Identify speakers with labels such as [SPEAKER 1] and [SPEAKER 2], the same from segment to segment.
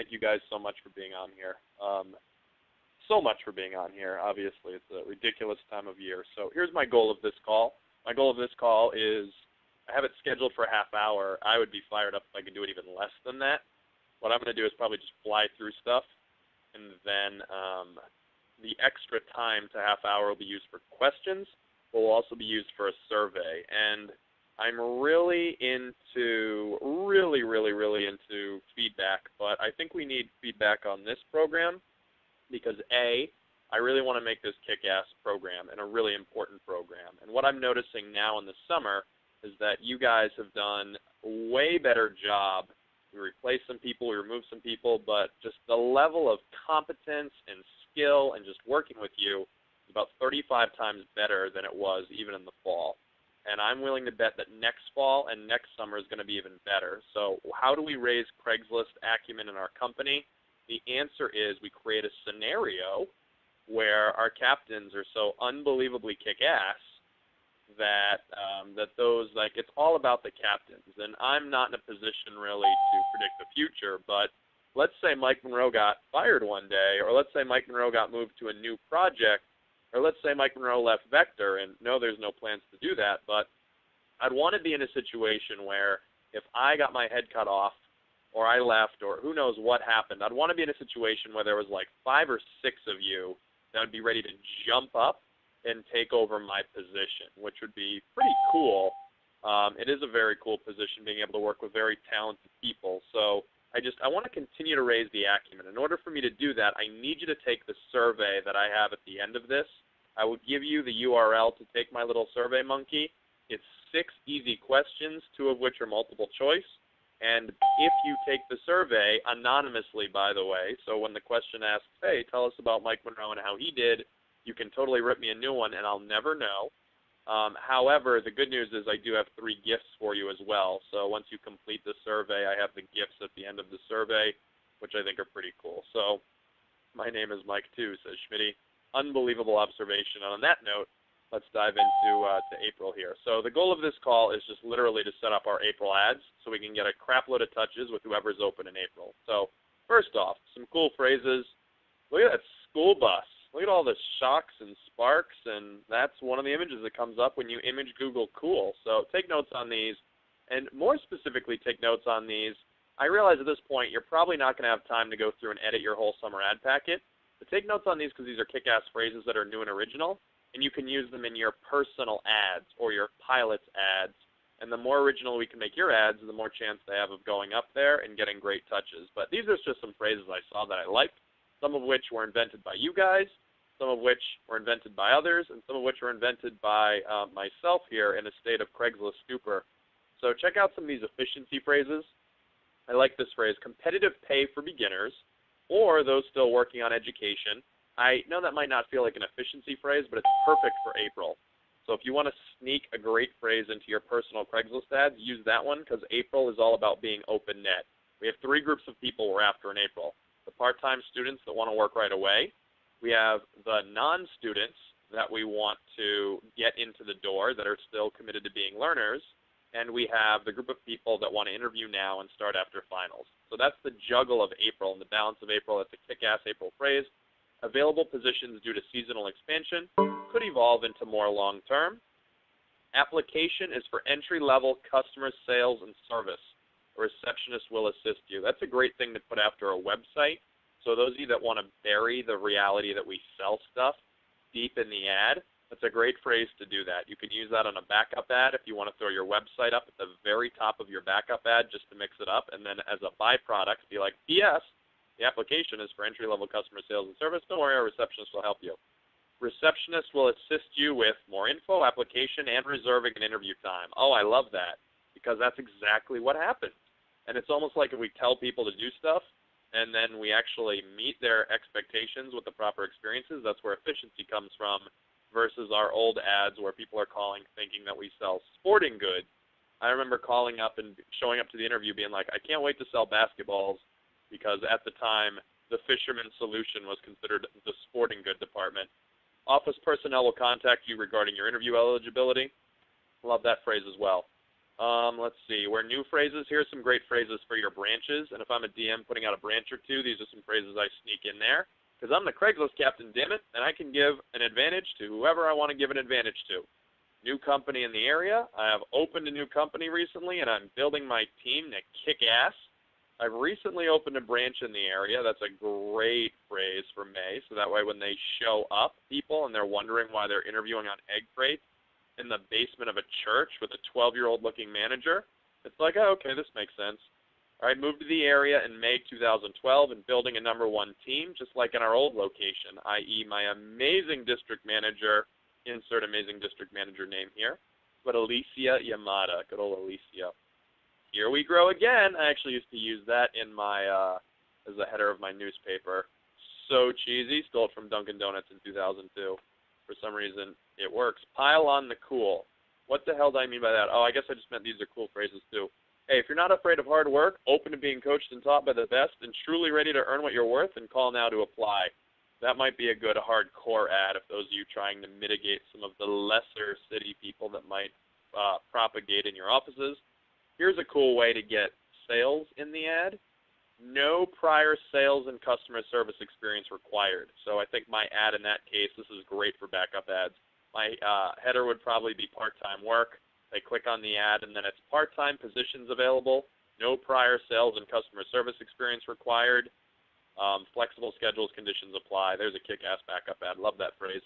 [SPEAKER 1] Thank you guys so much for being on here. So much for being on here. Obviously, it's a ridiculous time of year. So here's my goal of this call. My goal of this call is I have it scheduled for a half hour. I would be fired up if I could do it even less than that. What I'm going to do is probably just fly through stuff, and then the extra time to half hour will be used for questions, but will also be used for a survey. And I'm really into feedback, but I think we need feedback on this program because A, I really want to make this kick-ass program and a really important program. And what I'm noticing now in the summer is that you guys have done a way better job. We replaced some people, we removed some people, but just the level of competence and skill and just working with you is about 35 times better than it was even in the fall. And I'm willing to bet that next fall and next summer is going to be even better. So how do we raise Craigslist acumen in our company? The answer is we create a scenario where our captains are so unbelievably kick-ass that it's all about the captains. And I'm not in a position really to predict the future, but let's say Mike Monroe got fired one day, or let's say Mike Monroe got moved to a new project, or let's say Mike Monroe left Vector, and no, there's no plans to do that, but I'd want to be in a situation where if I got my head cut off, or I left, or who knows what happened, I'd want to be in a situation where there was like 5 or 6 of you that would be ready to jump up and take over my position, which would be pretty cool. It is a very cool position, being able to work with very talented people. So I want to continue to raise the acumen. In order for me to do that, I need you to take the survey that I have at the end of this. I will give you the URL to take my little survey monkey. It's 6 easy questions, 2 of which are multiple choice. And if you take the survey anonymously, by the way, so when the question asks, hey, tell us about Mike Monroe and how he did, you can totally rip me a new one and I'll never know. However, the good news is I do have 3 gifts for you as well. So once you complete the survey, I have the gifts at the end of the survey, which I think are pretty cool. So my name is Mike too, says Schmitty. Unbelievable observation. And on that note, let's dive into to April here. So the goal of this call is just literally to set up our April ads so we can get a crap load of touches with whoever's open in April. So first off, some cool phrases. Look at that school bus. Look at all the shocks and sparks, and that's one of the images that comes up when you image Google cool. So take notes on these, and more specifically take notes on these. I realize at this point you're probably not going to have time to go through and edit your whole summer ad packet, but take notes on these because these are kick-ass phrases that are new and original, and you can use them in your personal ads or your pilot's ads. And the more original we can make your ads, the more chance they have of going up there and getting great touches. But these are just some phrases I saw that I liked, some of which were invented by you guys, some of which were invented by others, and some of which were invented by myself here in a state of Craigslist stupor. So check out some of these efficiency phrases. I like this phrase, competitive pay for beginners, or those still working on education. I know that might not feel like an efficiency phrase, but it's perfect for April. So if you want to sneak a great phrase into your personal Craigslist ads, use that one because April is all about being open net. We have 3 groups of people we're after in April. The part-time students that want to work right away. We have the non-students that we want to get into the door that are still committed to being learners. And we have the group of people that want to interview now and start after finals. So that's the juggle of April and the balance of April. That's a kick-ass April phrase. Available positions due to seasonal expansion could evolve into more long-term. Application is for entry-level customer sales and service. A receptionist will assist you. That's a great thing to put after a website. So those of you that want to bury the reality that we sell stuff deep in the ad, that's a great phrase to do that. You can use that on a backup ad if you want to throw your website up at the very top of your backup ad just to mix it up. And then as a byproduct, be like, P.S., the application is for entry-level customer sales and service. Don't worry, our receptionist will help you. Receptionist will assist you with more info, application, and reserving an interview time. Oh, I love that because that's exactly what happens. And it's almost like if we tell people to do stuff and then we actually meet their expectations with the proper experiences, that's where efficiency comes from versus our old ads where people are calling thinking that we sell sporting goods. I remember calling up and showing up to the interview being like, I can't wait to sell basketballs because at the time the Fisherman's Solution was considered the sporting good department. Office personnel will contact you regarding your interview eligibility. Love that phrase as well. Let's see. Where new phrases, here's some great phrases for your branches. And if I'm a DM putting out a branch or two, these are some phrases I sneak in there. Because I'm the Craigslist captain, damn it, and I can give an advantage to whoever I want to give an advantage to. New company in the area. I have opened a new company recently, and I'm building my team to kick ass. I've recently opened a branch in the area. That's a great phrase for May. So that way when they show up, people, and they're wondering why they're interviewing on egg crates in the basement of a church with a 12-year-old looking manager, it's like, oh, okay, this makes sense. All right, moved to the area in May 2012 and building a number one team, just like in our old location, i.e. my amazing district manager, insert amazing district manager name here, but Alicia Yamada, good old Alicia. Here we grow again. I actually used to use that in my, as a header of my newspaper. So cheesy, stole it from Dunkin' Donuts in 2002. For some reason, it works. Pile on the cool. What the hell do I mean by that? Oh, I guess I just meant these are cool phrases too. Hey, if you're not afraid of hard work, open to being coached and taught by the best, and truly ready to earn what you're worth, and call now to apply. That might be a good hardcore ad if those of you trying to mitigate some of the lesser city people that might propagate in your offices. Here's a cool way to get sales in the ad. No prior sales and customer service experience required. So I think my ad in that case, this is great for backup ads. My header would probably be part-time work. They click on the ad, and then it's part-time positions available. No prior sales and customer service experience required. Flexible schedules, conditions apply. There's a kick-ass backup ad. Love that phrase.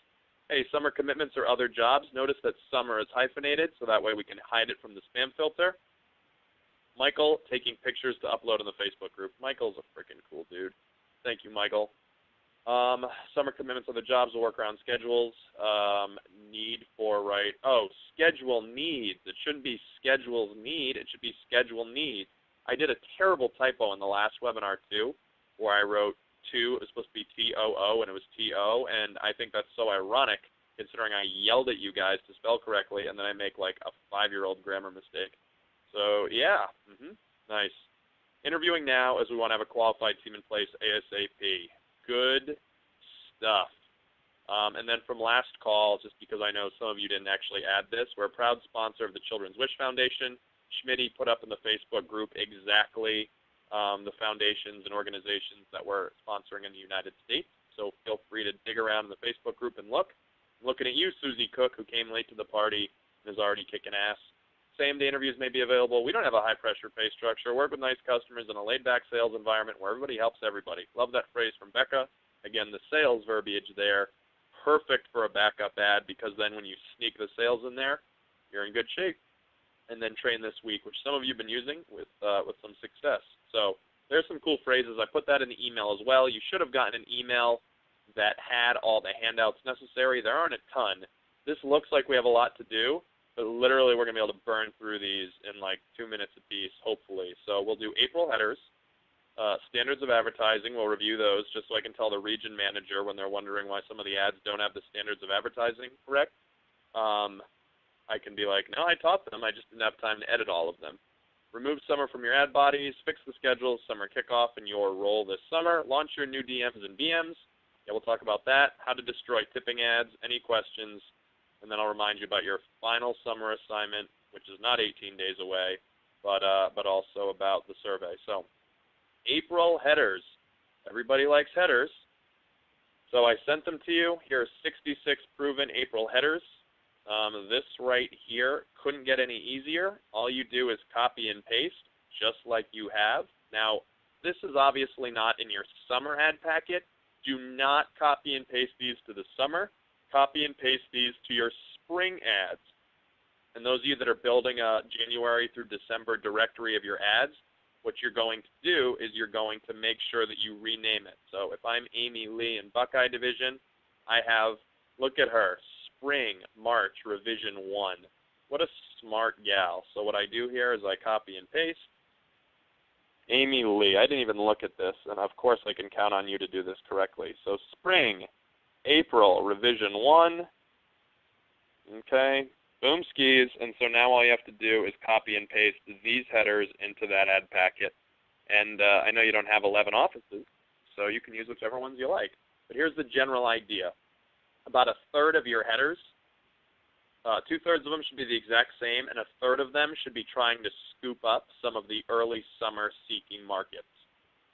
[SPEAKER 1] Hey, summer commitments or other jobs. Notice that summer is hyphenated, so that way we can hide it from the spam filter. Michael, taking pictures to upload in the Facebook group. Michael's a freaking cool dude. Thank you, Michael. Summer commitments, other jobs will work around schedules. Need for, right? Oh, schedule needs. It shouldn't be schedules need. It should be schedule needs. I did a terrible typo in the last webinar, too, where I wrote two. It was supposed to be T-O-O, and it was T-O, and I think that's so ironic, considering I yelled at you guys to spell correctly, and then I make, like, a 5-year-old grammar mistake. So, yeah, nice. Interviewing now as we want to have a qualified team in place ASAP. Good stuff. And then from last call, just because I know some of you didn't actually add this, we're a proud sponsor of the Children's Wish Foundation. Schmitty put up in the Facebook group exactly the foundations and organizations that we're sponsoring in the United States. So feel free to dig around in the Facebook group and look. I'm looking at you, Susie Cook, who came late to the party and is already kicking ass. Same-day interviews may be available. We don't have a high-pressure pay structure. Work with nice customers in a laid-back sales environment where everybody helps everybody. Love that phrase from Becca. Again, the sales verbiage there, perfect for a backup ad, because then when you sneak the sales in there, you're in good shape. And then train this week, which some of you have been using with some success. So there's some cool phrases. I put that in the email as well. You should have gotten an email that had all the handouts necessary. There aren't a ton. This looks like we have a lot to do. But literally, we're going to be able to burn through these in like 2 minutes apiece, hopefully. So we'll do April headers, standards of advertising. We'll review those just so I can tell the region manager when they're wondering why some of the ads don't have the standards of advertising correct. I can be like, no, I taught them. I just didn't have time to edit all of them. Remove summer from your ad bodies. Fix the schedules. Summer kickoff in your role this summer. Launch your new DMs and BMs. Yeah, we'll talk about that. How to destroy tipping ads. Any questions? And then I'll remind you about your final summer assignment, which is not 18 days away, but also about the survey. So April headers. Everybody likes headers. So I sent them to you. Here are 66 proven April headers. This right here couldn't get any easier. All you do is copy and paste, just like you have. Now, this is obviously not in your summer ad packet. Do not copy and paste these to the summer. Copy and paste these to your spring ads. And those of you that are building a January through December directory of your ads, what you're going to do is you're going to make sure that you rename it. So if I'm Amy Lee in Buckeye Division, I have, look at her, Spring, March, Revision 1. What a smart gal. So what I do here is I copy and paste. Amy Lee, I didn't even look at this, and of course I can count on you to do this correctly. So Spring, April, Revision 1, okay, boom skis, and so now all you have to do is copy and paste these headers into that ad packet. And I know you don't have 11 offices, so you can use whichever ones you like. But here's the general idea. About a third of your headers 2/3 of them should be the exact same, and 1/3 of them should be trying to scoop up some of the early summer seeking markets.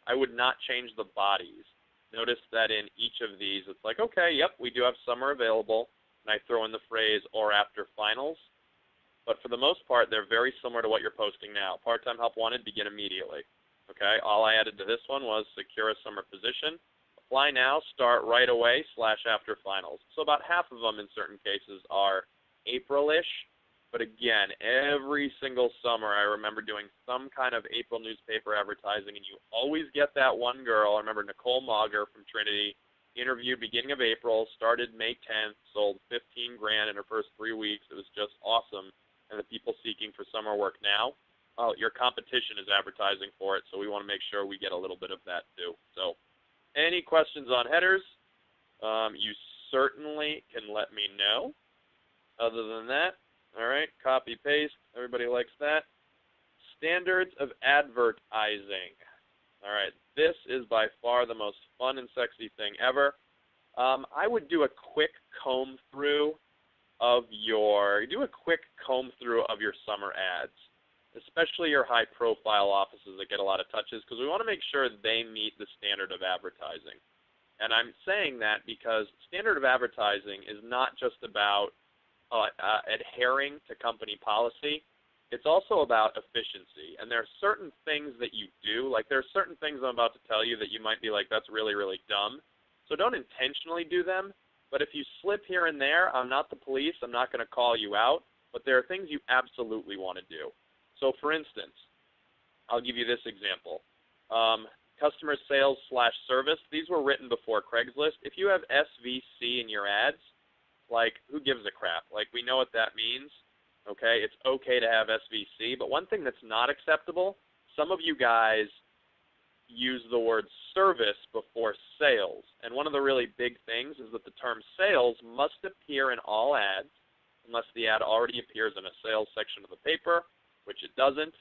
[SPEAKER 1] I would not change the bodies. Notice that in each of these, it's like, okay, yep, we do have summer available, and I throw in the phrase or after finals. But for the most part, they're very similar to what you're posting now. Part-time help wanted, begin immediately. Okay, all I added to this one was secure a summer position. Apply now, start right away, / after finals. So about half of them in certain cases are April-ish. But again, every single summer I remember doing some kind of April newspaper advertising, and you always get that one girl. I remember Nicole Mauger from Trinity, interviewed beginning of April, started May 10th, sold $15,000 in her first 3 weeks. It was just awesome. And the people seeking for summer work now, your competition is advertising for it, so we want to make sure we get a little bit of that too. So any questions on headers, you certainly can let me know. Other than that, all right, copy, paste. Everybody likes that. Standards of advertising. All right, this is by far the most fun and sexy thing ever. I would do a quick comb through of your summer ads, especially your high-profile offices that get a lot of touches, because we want to make sure they meet the standard of advertising. And I'm saying that because standard of advertising is not just about adhering to company policy. It's also about efficiency. And there are certain things that you do, like there are certain things I'm about to tell you that you might be like, that's really, really dumb. So don't intentionally do them. But if you slip here and there, I'm not the police. I'm not going to call you out. But there are things you absolutely want to do. So, for instance, I'll give you this example. Customer sales / service, these were written before Craigslist. If you have SVC in your ads, like, who gives a crap? Like, we know what that means, okay? It's okay to have SVC. But one thing that's not acceptable, some of you guys use the word service before sales. And one of the really big things is that the term sales must appear in all ads unless the ad already appears in a sales section of the paper, which it doesn't.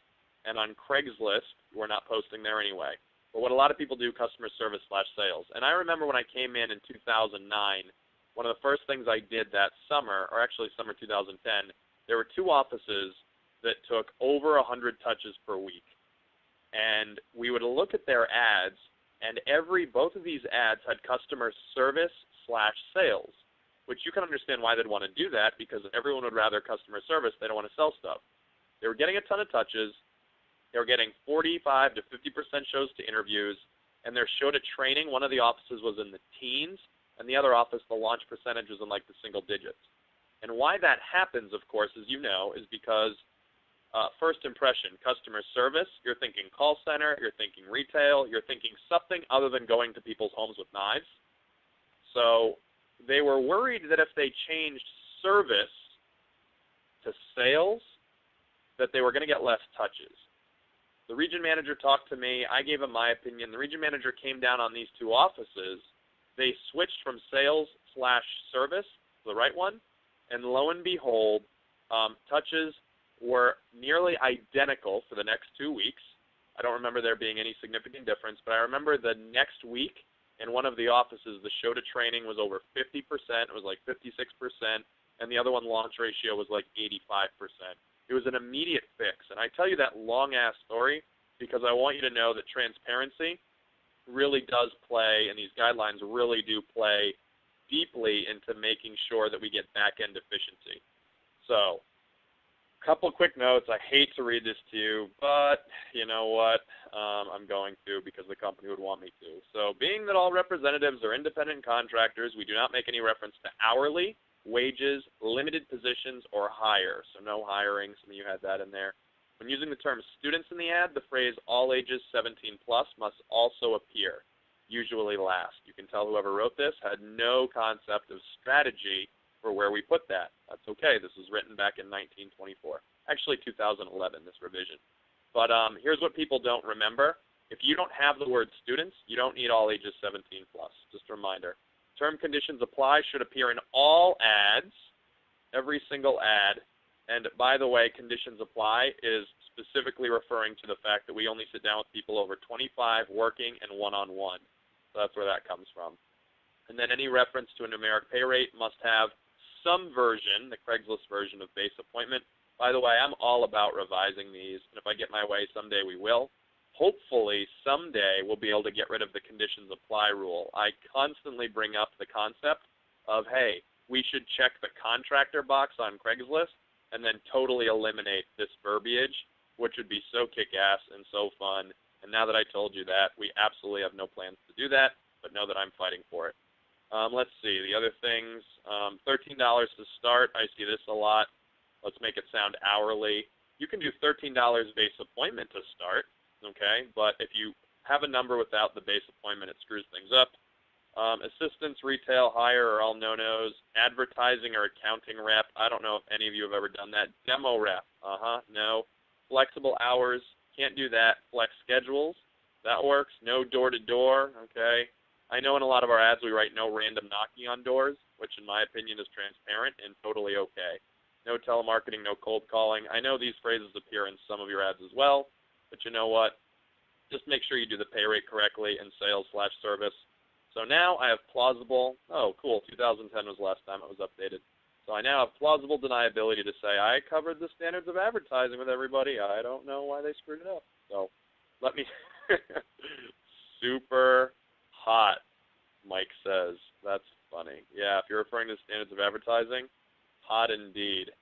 [SPEAKER 1] And on Craigslist, we're not posting there anyway. But what a lot of people do, customer service / sales. And I remember when I came in 2009, one of the first things I did that summer, or actually summer 2010, there were 2 offices that took over 100 touches per week. And we would look at their ads, and both of these ads had customer service / sales, which you can understand why they'd want to do that, because everyone would rather customer service. They don't want to sell stuff. They were getting a ton of touches. They were getting 45 to 50% shows to interviews, and their show to training, one of the offices was in the teens, and the other office, the launch percentage was in like the single digits. And why that happens, of course, as you know, is because first impression, customer service, you're thinking call center, you're thinking retail, you're thinking something other than going to people's homes with knives. So they were worried that if they changed service to sales, that they were going to get less touches. The region manager talked to me. I gave him my opinion. The region manager came down on these 2 offices. They switched from sales / service to the right one, and lo and behold, touches were nearly identical for the next 2 weeks. I don't remember there being any significant difference, but I remember the next week in one of the offices, the show to training was over 50%. It was like 56%, and the other one, launch ratio, was like 85%. It was an immediate fix. And I tell you that long-ass story because I want you to know that transparency really does play, and these guidelines really do play deeply into making sure that we get back-end efficiency. So, a couple quick notes. I hate to read this to you, but you know what? I'm going to because the company would want me to. So, being that all representatives are independent contractors, we do not make any reference to hourly, wages, limited positions, or hire. So no hiring. Some of you had that in there. When using the term students in the ad, the phrase all ages 17 plus must also appear, usually last. You can tell whoever wrote this had no concept of strategy for where we put that. That's okay. This was written back in 1924. Actually 2011, this revision. But here's what people don't remember. If you don't have the word students, you don't need all ages 17 plus. Just a reminder. Term conditions apply should appear in all ads, every single ad. And by the way, conditions apply is specifically referring to the fact that we only sit down with people over 25 working and one-on-one. So that's where that comes from. And then any reference to a numeric pay rate must have some version, the Craigslist version of base appointment. By the way, I'm all about revising these, and if I get my way, someday we will. Hopefully, someday we'll be able to get rid of the conditions apply rule. I constantly bring up the concept of, hey, we should check the contractor box on Craigslist and then totally eliminate this verbiage, which would be so kick-ass and so fun. And now that I told you that, we absolutely have no plans to do that, but know that I'm fighting for it. Let's see, the other things, $13 to start. I see this a lot. Let's make it sound hourly. You can do $13 base appointment to start, okay? But if you have a number without the base appointment, it screws things up. Assistance, retail, hire are all no-nos. Advertising or accounting rep. I don't know if any of you have ever done that. Demo rep. No. Flexible hours. Can't do that. Flex schedules. That works. No door-to-door. Okay. I know in a lot of our ads we write no random knocking on doors, which in my opinion is transparent and totally okay. No telemarketing, no cold calling. I know these phrases appear in some of your ads as well, but you know what? Just make sure you do the pay rate correctly in sales/service. So now I have plausible, oh cool, 2010 was the last time it was updated. So I now have plausible deniability to say I covered the standards of advertising with everybody. I don't know why they screwed it up. So let me, super hot, Mike says. That's funny. Yeah, if you're referring to standards of advertising, hot indeed.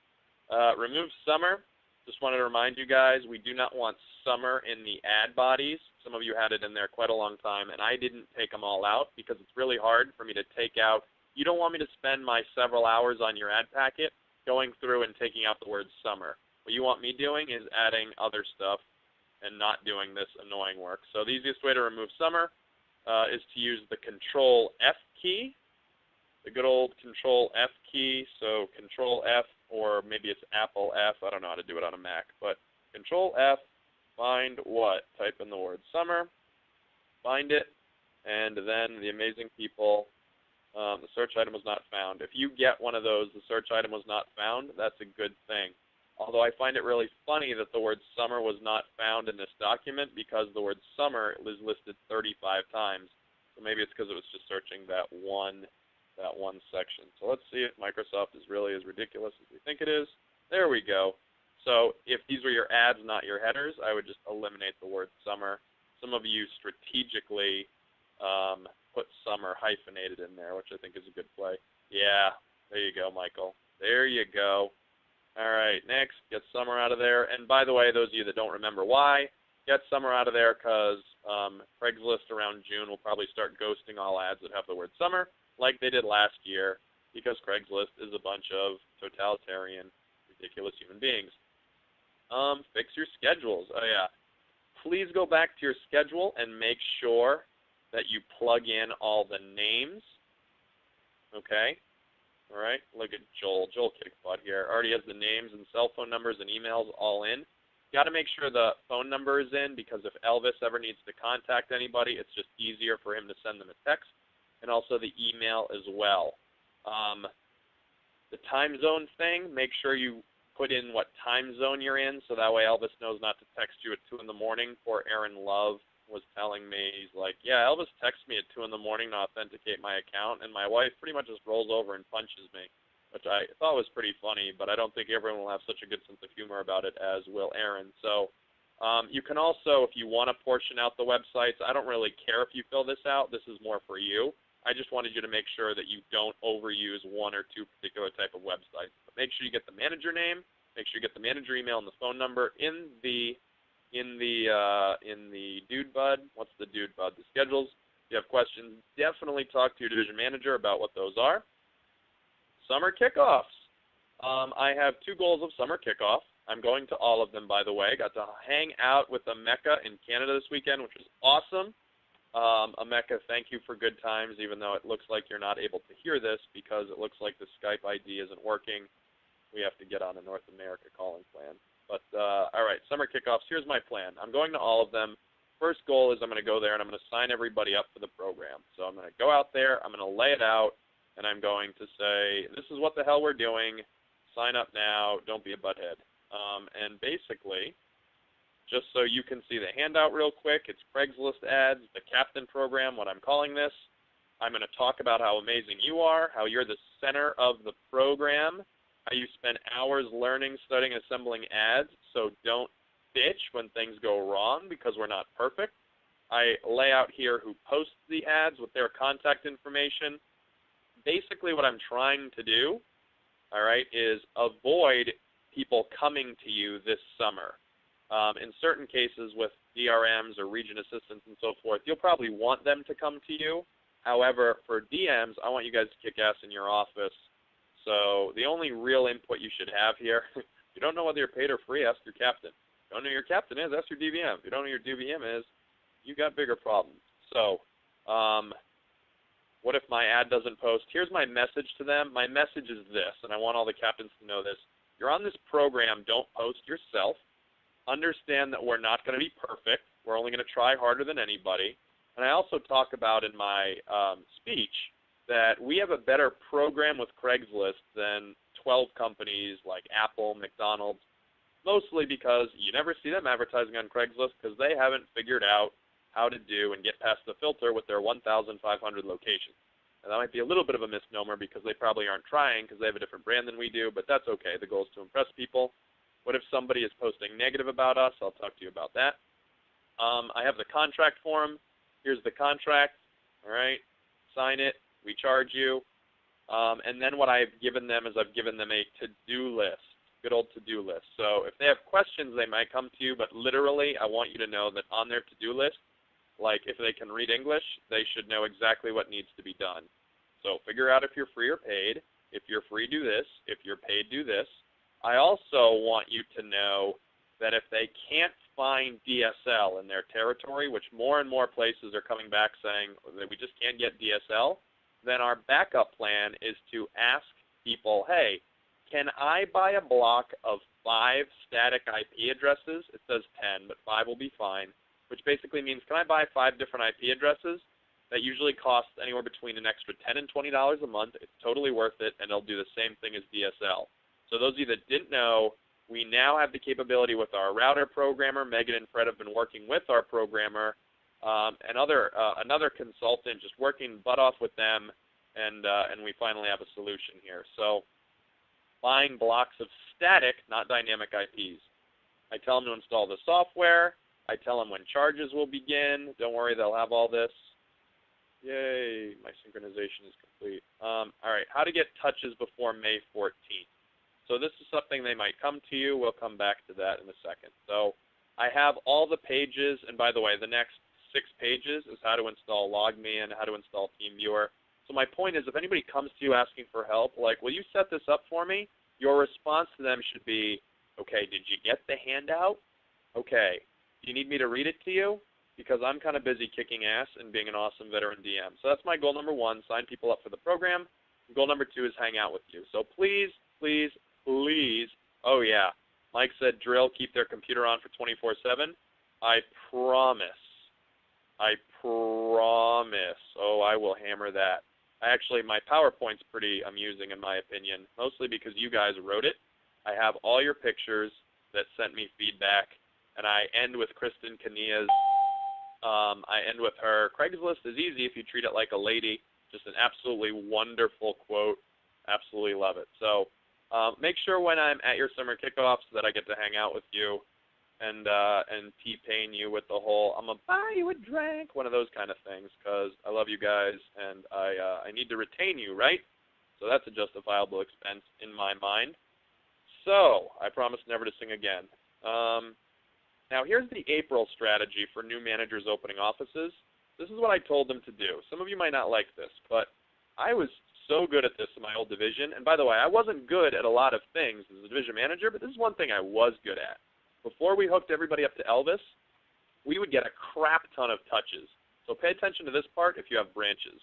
[SPEAKER 1] Remove summer. Just wanted to remind you guys, we do not want summer in the ad bodies. Some of you had it in there quite a long time, and I didn't take them all out because it's really hard for me to take out. You don't want me to spend my several hours on your ad packet going through and taking out the word summer. What you want me doing is adding other stuff and not doing this annoying work. So the easiest way to remove summer is to use the Control F key, the good old Control F key. So Control F, or maybe it's Apple F. I don't know how to do it on a Mac, but Control F, find what? Type in the word summer, find it, and then the amazing people, the search item was not found. If you get one of those, the search item was not found, that's a good thing. Although I find it really funny that the word summer was not found in this document because the word summer is listed 35 times. So maybe it's because it was just searching that one section. So let's see if Microsoft is really as ridiculous as we think it is. There we go. So if these were your ads, not your headers, I would just eliminate the word summer. Some of you strategically put summer hyphenated in there, which I think is a good play. Yeah, there you go, Michael. There you go. All right, next, get summer out of there. And by the way, those of you that don't remember why, get summer out of there because Craigslist around June will probably start ghosting all ads that have the word summer, like they did last year, because Craigslist is a bunch of totalitarian, ridiculous human beings. Fix your schedules. Oh, yeah. Please go back to your schedule and make sure that you plug in all the names. Okay? All right? Look at Joel. Joel Kickbutt here. Already has the names and cell phone numbers and emails all in. Got to make sure the phone number is in because if Elvis ever needs to contact anybody, it's just easier for him to send them a text. And also the email as well. The time zone thing, make sure you put in what time zone you're in so that way Elvis knows not to text you at 2 in the morning. Poor Aaron Love was telling me, he's like, yeah, Elvis texts me at 2 in the morning to authenticate my account, and my wife pretty much just rolls over and punches me, which I thought was pretty funny, but I don't think everyone will have such a good sense of humor about it as will Aaron. So you can also, if you want to portion out the websites, I don't really care if you fill this out. This is more for you. I just wanted you to make sure that you don't overuse one or two particular type of websites. But make sure you get the manager name, make sure you get the manager email and the phone number in the dude bud. What's the dude bud? The schedules. If you have questions, definitely talk to your division manager about what those are. Summer kickoffs. I have 2 goals of summer kickoff. I'm going to all of them, by the way. Got to hang out with Emeka in Canada this weekend, which was awesome. Emeka, thank you for good times, even though it looks like you're not able to hear this because it looks like the Skype ID isn't working. We have to get on a North America calling plan. But, all right, summer kickoffs, here's my plan. I'm going to all of them. First goal is I'm going to go there and I'm going to sign everybody up for the program. So I'm going to go out there, I'm going to lay it out, and I'm going to say, this is what the hell we're doing. Sign up now. Don't be a butthead. And basically, just so you can see the handout real quick, it's Craigslist ads, the Captain program, what I'm calling this. I'm going to talk about how amazing you are, how you're the center of the program, how you spend hours learning, studying, assembling ads, so don't bitch when things go wrong because we're not perfect. I lay out here who posts the ads with their contact information. Basically what I'm trying to do, all right, is avoid people coming to you this summer. In certain cases with DRMs or region assistants and so forth, you'll probably want them to come to you. However, for DMs, I want you guys to kick ass in your office. So the only real input you should have here, if you don't know whether you're paid or free, ask your captain. If you don't know who your captain is, ask your DVM. If you don't know who your DVM is, you got bigger problems. So what if my ad doesn't post? Here's my message to them. My message is this, and I want all the captains to know this. You're on this program. Don't post yourself. Understand that we're not going to be perfect. We're only going to try harder than anybody. And I also talk about in my speech that we have a better program with Craigslist than 12 companies like Apple, McDonald's, mostly because you never see them advertising on Craigslist because they haven't figured out how to do and get past the filter with their 1,500 locations. And that might be a little bit of a misnomer because they probably aren't trying because they have a different brand than we do, but that's okay. The goal is to impress people. What if somebody is posting negative about us? I'll talk to you about that. I have the contract form. Here's the contract. All right. Sign it. We charge you. And then what I've given them is I've given them a to-do list, good old to-do list. So if they have questions, they might come to you, but literally I want you to know that on their to-do list, like if they can read English, they should know exactly what needs to be done. So figure out if you're free or paid. If you're free, do this. If you're paid, do this. I also want you to know that if they can't find DSL in their territory, which more and more places are coming back saying that we just can't get DSL, then our backup plan is to ask people, hey, can I buy a block of 5 static IP addresses? It says 10, but 5 will be fine, which basically means can I buy 5 different IP addresses? That usually costs anywhere between an extra $10 and $20 a month. It's totally worth it, and it'll do the same thing as DSL. So those of you that didn't know, we now have the capability with our router programmer. Megan and Fred have been working with our programmer and another consultant, just working butt off with them, and we finally have a solution here. So buying blocks of static, not dynamic IPs. I tell them to install the software. I tell them when charges will begin. Don't worry, they'll have all this. Yay, my synchronization is complete. All right, how to get touches before May 14th. So this is something they might come to you. We'll come back to that in a second. So I have all the pages, and by the way, the next 6 pages is how to install LogMe and how to install TeamViewer. So my point is, if anybody comes to you asking for help, like, will you set this up for me? Your response to them should be, okay, did you get the handout? Okay, do you need me to read it to you? Because I'm kind of busy kicking ass and being an awesome veteran DM. So that's my goal number 1, sign people up for the program. Goal number 2 is hang out with you. So please, please, please, oh yeah, Mike said drill, keep their computer on for 24/7. I promise. Oh, I will hammer that. Actually, my PowerPoint's pretty amusing in my opinion, mostly because you guys wrote it. I have all your pictures that sent me feedback, and I end with Kristen Kania's. I end with her. Craigslist is easy if you treat it like a lady. Just an absolutely wonderful quote. Absolutely love it. So make sure when I'm at your summer kickoffs that I get to hang out with you and T-pain you with the whole I'm going to buy you a drink, one of those kind of things, because I love you guys and I need to retain you, right? So that's a justifiable expense in my mind. So I promise never to sing again. Now here's the April strategy for new managers opening offices. This is what I told them to do. Some of you might not like this, but I was so good at this in my old division. And by the way, I wasn't good at a lot of things as a division manager, but this is one thing I was good at. Before we hooked everybody up to Elvis, we would get a crap ton of touches. So pay attention to this part if you have branches.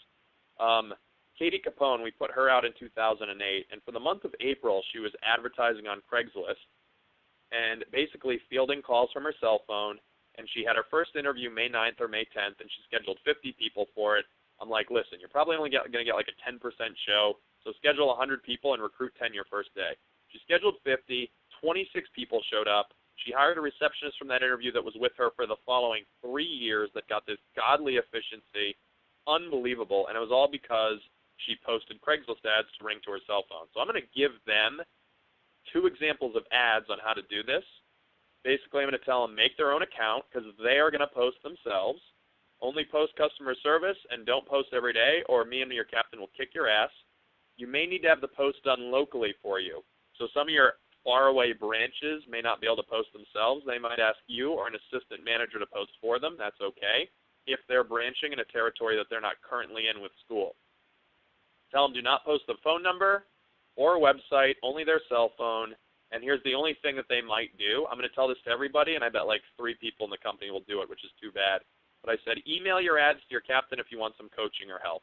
[SPEAKER 1] Katie Capone, we put her out in 2008, and for the month of April, she was advertising on Craigslist and basically fielding calls from her cell phone, and she had her first interview May 9th or May 10th, and she scheduled 50 people for it. I'm like, listen, you're probably only going to get like a 10% show, so schedule 100 people and recruit 10 your first day. She scheduled 50, 26 people showed up. She hired a receptionist from that interview that was with her for the following 3 years that got this godly efficiency. unbelievable, and it was all because she posted Craigslist ads to ring to her cell phone. So I'm going to give them 2 examples of ads on how to do this. Basically, I'm going to tell them make their own account because they are going to post themselves. Only post customer service and don't post every day, or me and your captain will kick your ass. You may need to have the post done locally for you. So some of your faraway branches may not be able to post themselves. They might ask you or an assistant manager to post for them. That's okay if they're branching in a territory that they're not currently in with school. Tell them do not post the phone number or website, only their cell phone. And here's the only thing that they might do. I'm going to tell this to everybody, and I bet like 3 people in the company will do it, which is too bad. But I said email your ads to your captain if you want some coaching or help.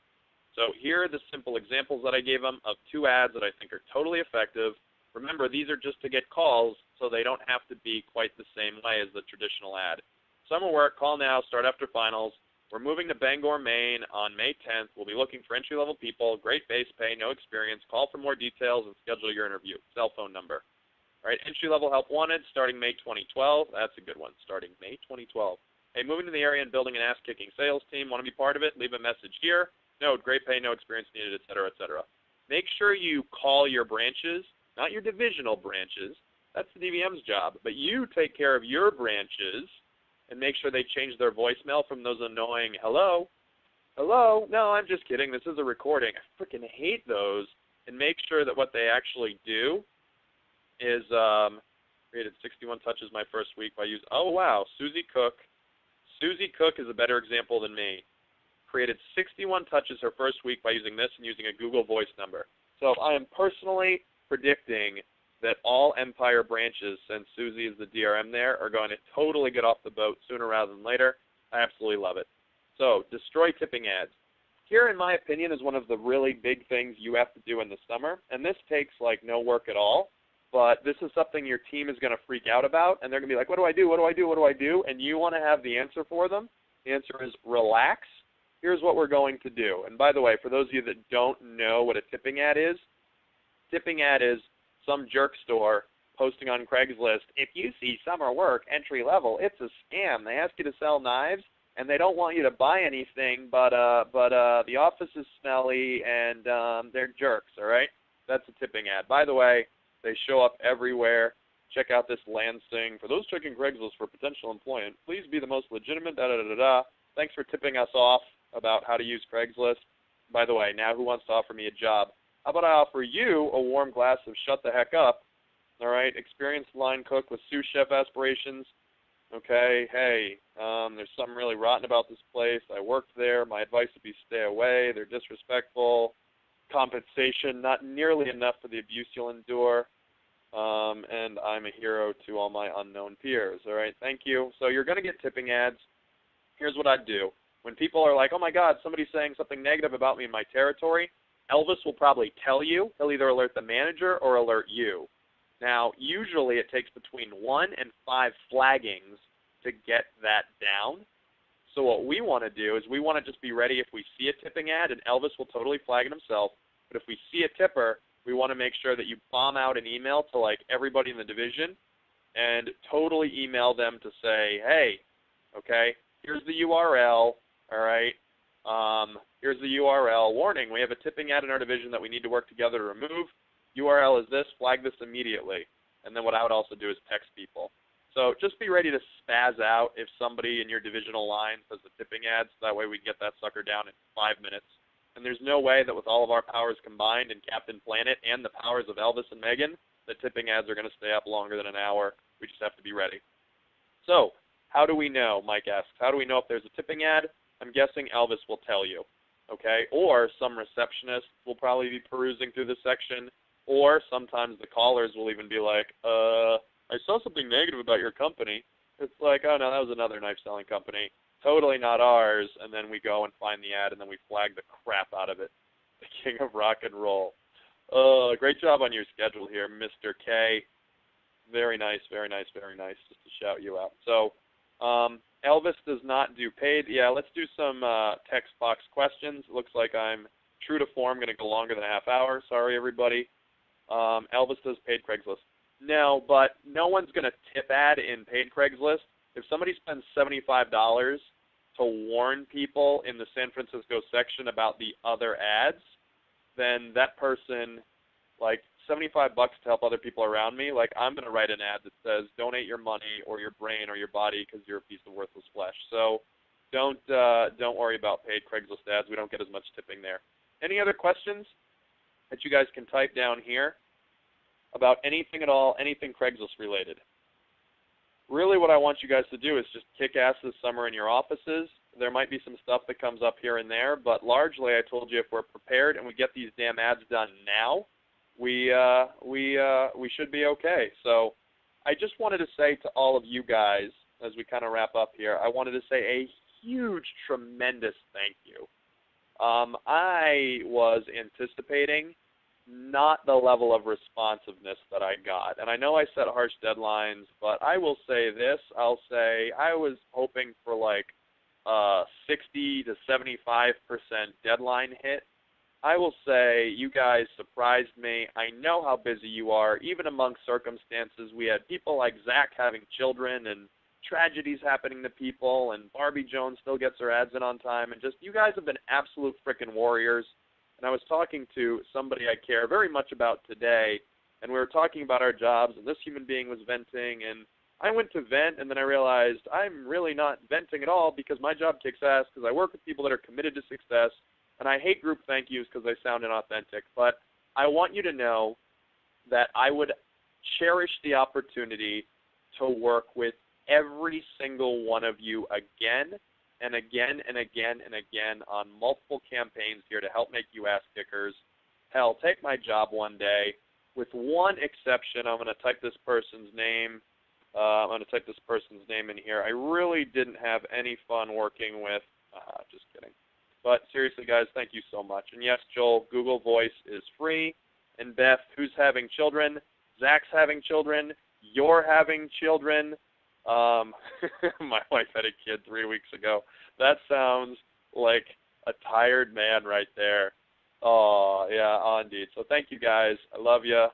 [SPEAKER 1] So here are the simple examples that I gave them of 2 ads that I think are totally effective. Remember, these are just to get calls, so they don't have to be quite the same way as the traditional ad. Summer work, call now, start after finals. We're moving to Bangor, Maine on May 10th. We'll be looking for entry-level people, great base pay, no experience. Call for more details and schedule your interview. Cell phone number. All right, entry-level help wanted starting May 2012. That's a good one, starting May 2012. Hey, moving to the area and building an ass-kicking sales team. Want to be part of it? Leave a message here. Note, great pay, no experience needed, et cetera, et cetera. Make sure you call your branches, not your divisional branches. That's the DVM's job. But you take care of your branches and make sure they change their voicemail from those annoying, hello, hello, no, I'm just kidding, this is a recording. I freaking hate those. And make sure that what they actually do is created 61 touches my first week by using, oh, wow, Susie Cook. Susie Cook is a better example than me. Created 61 touches her first week by using this and using a Google Voice number. So I am personally predicting that all Empire branches, since Susie is the DRM there, are going to totally get off the boat sooner rather than later. I absolutely love it. So destroy tipping ads. Here, in my opinion, is one of the really big things you have to do in the summer, and this takes like no work at all. But this is something your team is going to freak out about, and they're going to be like, what do I do, what do I do, what do I do? And you want to have the answer for them. The answer is relax. Here's what we're going to do. And by the way, for those of you that don't know what a tipping ad is some jerk store posting on Craigslist, if you see summer work, entry level, it's a scam. They ask you to sell knives, and they don't want you to buy anything, but the office is smelly, and they're jerks, all right? That's a tipping ad. By the way, they show up everywhere. Check out this Lansing. For those checking Craigslist for potential employment, please be the most legitimate, da-da-da-da-da. Thanks for tipping us off about how to use Craigslist. By the way, now who wants to offer me a job? How about I offer you a warm glass of shut the heck up, all right? Experienced line cook with sous chef aspirations. Okay, hey, there's something really rotten about this place. I worked there. My advice would be stay away. They're disrespectful. Compensation, not nearly enough for the abuse you'll endure. And I'm a hero to all my unknown peers, all right? Thank you. So you're going to get tipping ads. Here's what I'd do. When people are like, oh, my God, somebody's saying something negative about me in my territory, Elvis will probably tell you. He'll either alert the manager or alert you. Now, usually it takes between 1 and 5 flaggings to get that down. So what we want to do is we want to just be ready if we see a tipping ad, and Elvis will totally flag it himself. But if we see a tipper, we want to make sure that you bomb out an email to like everybody in the division and totally email them to say, hey, okay, here's the URL, all right, here's the URL. Warning, we have a tipping ad in our division that we need to work together to remove. URL is this, flag this immediately. And then what I would also do is text people. So just be ready to spaz out if somebody in your divisional line says the tipping ads. That way we can get that sucker down in 5 minutes. And there's no way that with all of our powers combined in Captain Planet and the powers of Elvis and Megan, the tipping ads are going to stay up longer than an hour. We just have to be ready. So how do we know, Mike asks, how do we know if there's a tipping ad? I'm guessing Elvis will tell you, okay? Or some receptionist will probably be perusing through the section, or sometimes the callers will even be like, I saw something negative about your company. It's like, oh, no, that was another knife-selling company. Totally not ours. And then we go and find the ad, and then we flag the crap out of it. The king of rock and roll. Great job on your schedule here, Mr. K. Very nice, very nice, very nice, just to shout you out. So Elvis does not do paid. Yeah, let's do some text box questions. Looks like I'm true to form, going to go longer than a half hour. Sorry, everybody. Elvis does paid Craigslist. No, but no one's going to tip ad in paid Craigslist. If somebody spends $75 to warn people in the San Francisco section about the other ads, then that person, like, $75 to help other people around me, like, I'm going to write an ad that says, donate your money or your brain or your body because you're a piece of worthless flesh. So don't worry about paid Craigslist ads. We don't get as much tipping there. Any other questions that you guys can type down here about anything at all, anything Craigslist related? Really what I want you guys to do is just kick ass this summer in your offices. There might be some stuff that comes up here and there, but largely I told you if we're prepared and we get these damn ads done now, we should be okay. So I just wanted to say to all of you guys, as we kind of wrap up here, I wanted to say a huge, tremendous thank you. I was anticipating not the level of responsiveness that I got. And I know I set harsh deadlines, but I will say this. I'll say I was hoping for like 60 to 75% deadline hit. I will say you guys surprised me. I know how busy you are. Even amongst circumstances, we had people like Zach having children and tragedies happening to people, and Barbie Jones still gets her ads in on time. And just you guys have been absolute frickin' warriors. And I was talking to somebody I care very much about today, and we were talking about our jobs, and this human being was venting, and I went to vent, and then I realized I'm really not venting at all because my job kicks ass because I work with people that are committed to success, and I hate group thank yous because they sound inauthentic. But I want you to know that I would cherish the opportunity to work with every single one of you again and again and again and again on multiple campaigns here to help make you ass kickers. Hell, take my job one day. With one exception, I'm going to type this person's name. In here. I really didn't have any fun working with. Just kidding. But seriously, guys, thank you so much. And yes, Joel, Google Voice is free. And Beth, who's having children? Zach's having children. You're having children. My wife had a kid 3 weeks ago. That sounds like a tired man right there. Oh, yeah, indeed. So thank you, guys. I love you.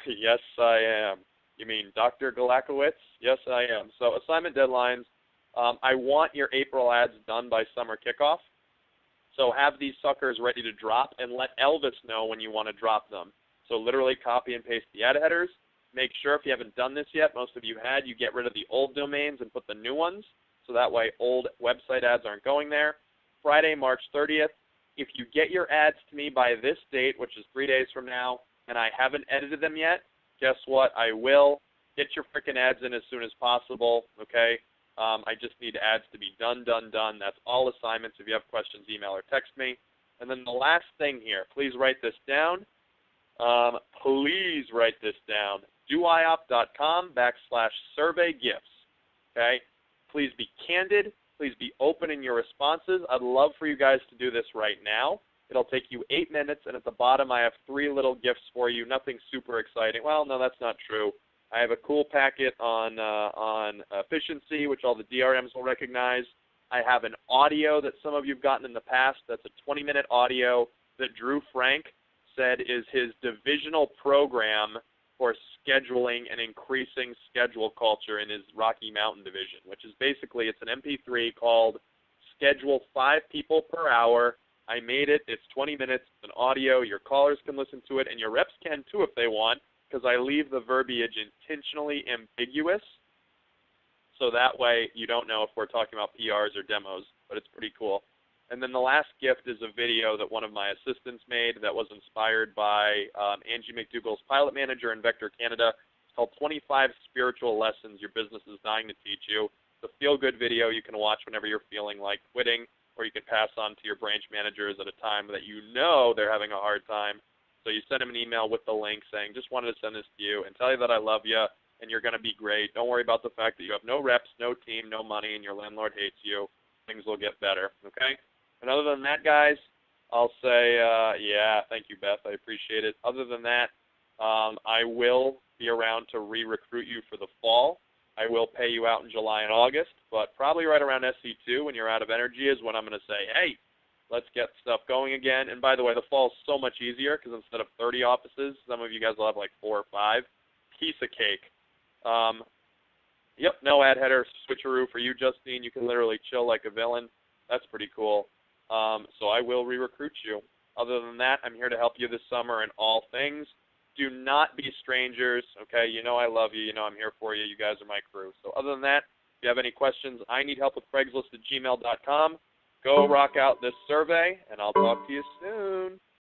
[SPEAKER 1] Yes, I am. You mean Dr. Galakowitz? Yes, I am. So assignment deadlines. I want your April ads done by summer kickoff. So have these suckers ready to drop and let Elvis know when you want to drop them. So literally copy and paste the ad headers. Make sure if you haven't done this yet, most of you had, you get rid of the old domains and put the new ones. So that way old website ads aren't going there. Friday, March 30th. If you get your ads to me by this date, which is 3 days from now, and I haven't edited them yet, guess what? I will. Get your freaking ads in as soon as possible, okay? I just need ads to be done. That's all assignments. If you have questions, email or text me. And then the last thing here, please write this down. Please write this down. doiop.com/surveygifts, okay? Please be candid. Please be open in your responses. I'd love for you guys to do this right now. It'll take you 8 minutes, and at the bottom I have 3 little gifts for you, nothing super exciting. Well, no, that's not true. I have a cool packet on efficiency, which all the DRMs will recognize. I have an audio that some of you have gotten in the past. That's a 20-minute audio that Drew Frank said is his divisional program for scheduling and increasing schedule culture in his Rocky Mountain division, which is basically, it's an MP3 called Schedule 5 People Per Hour. I made it. It's 20 minutes. It's an audio. Your callers can listen to it, and your reps can too if they want, because I leave the verbiage intentionally ambiguous, so that way you don't know if we're talking about PRs or demos, but it's pretty cool. And then the last gift is a video that one of my assistants made that was inspired by Angie McDougall's pilot manager in Vector Canada. It's called 25 Spiritual Lessons Your Business is Dying to Teach You. It's a feel-good video you can watch whenever you're feeling like quitting, or you can pass on to your branch managers at a time that you know they're having a hard time. So you send them an email with the link saying, just wanted to send this to you and tell you that I love you and you're going to be great. Don't worry about the fact that you have no reps, no team, no money, and your landlord hates you. Things will get better, okay? And other than that, guys, I'll say, yeah, thank you, Beth. I appreciate it. Other than that, I will be around to re-recruit you for the fall. I will pay you out in July and August, but probably right around SC2 when you're out of energy is when I'm going to say, hey, let's get stuff going again. And by the way, the fall is so much easier because instead of 30 offices, some of you guys will have like 4 or 5. Piece of cake. Yep, no ad header switcheroo for you, Justine. You can literally chill like a villain. That's pretty cool. So I will re-recruit you. Other than that, I'm here to help you this summer in all things. Do not be strangers, okay? You know I love you. You know I'm here for you. You guys are my crew. So other than that, if you have any questions, I need help with Craigslist at gmail.com. Go rock out this survey, and I'll talk to you soon.